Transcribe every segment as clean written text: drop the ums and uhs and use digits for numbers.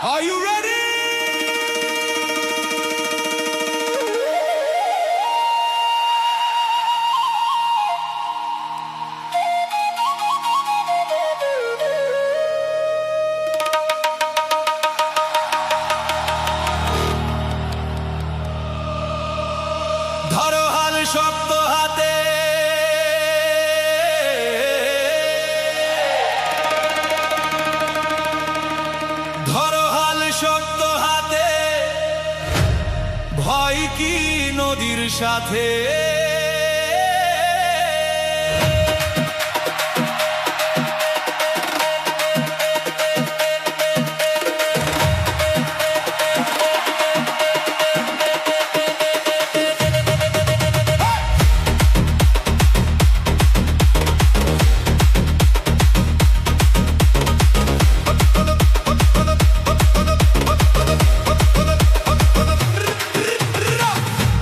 Are you ready? ধরো হাল শক্ত হাতে, ধরো হাল শক্ত হাতে, ভয় কি নদীর সাথে।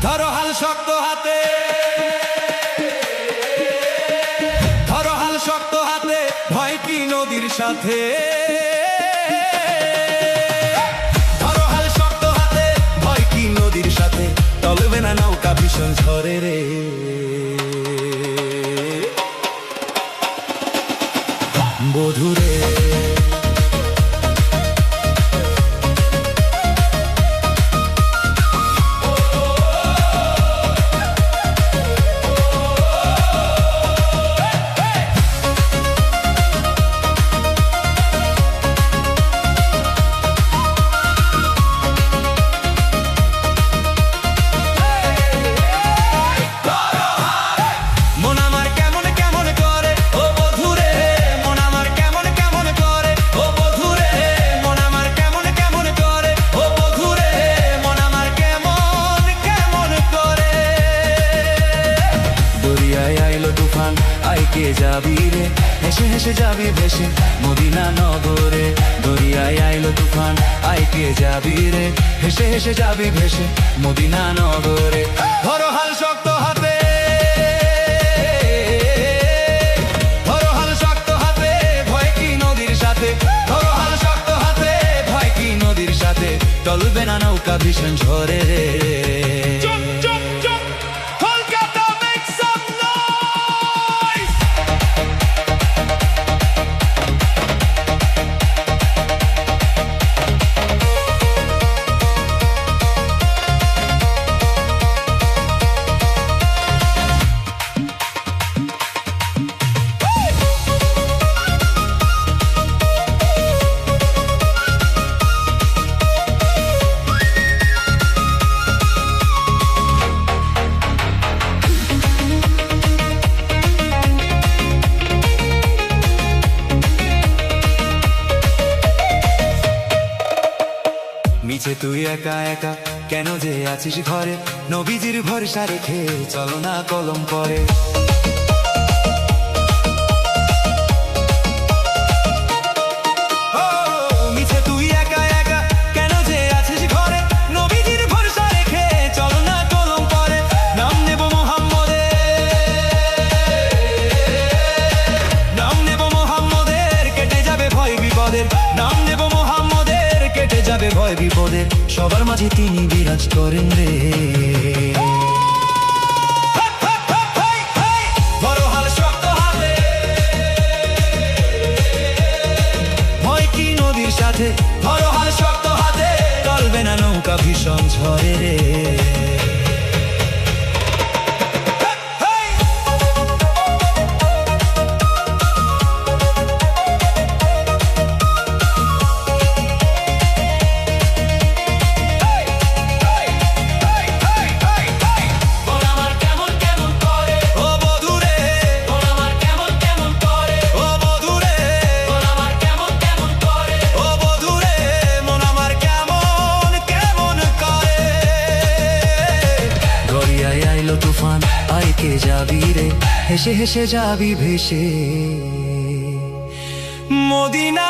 ধরো হাল শক্ত হাতে, ধরো হাল শক্ত হাতে, ভয় কি নদীর সাথে। ধরো হাল শক্ত হাতে, ভয় কি নদীর সাথে, টলবে না নৌকা ভীষণ ঝড়ে রে। বধুরে তুফান আইকে যাবি রে, হেসে হেসে যাবি ভেসে মদিনা নগরে। দরিয়ায় আইলো তুফান আইকে যাবি রে, হেসে হেসে যাবি ভেসে মদিনা নগরে। ধরো হাল শক্ত হাতে, ধরো হাল শক্ত হাতে, ভয় কি নদীর সাথে। ধরো হাল শক্ত হাতে, ভয় কি নদীর সাথে, টলবে না নৌকা ভীষণ ঝড়ে রে। মিছে তুই একা একা কেন যে আছিস ঘরে, নবীজির ভরসা রেখে চলো না কলম পরে। মিছে তুই একা একা কেন যে আছিস ঘরে, নবীজির ভরসা রেখে চলো না কলম পরে। নাম নেব মোহাম্মদের, নাম নেব মোহাম্মদের, কেটে যাবে ভয় বিপদের। নাম নেব মোহাম্মদের, কেটে যাবে ভয় বিপদের, সবার মাঝে তিনি বিরাজ করেন রে। ধরো হাল শক্ত হাতে, ভয় কি নদীর সাথে। ধরো হাল শক্ত হাতে, টলবে না নৌকা ভীষণ ঝড়ে রে। তুফান আইকে যাবি রে, হেসে হেসে যাবি ভেসে মদিনা।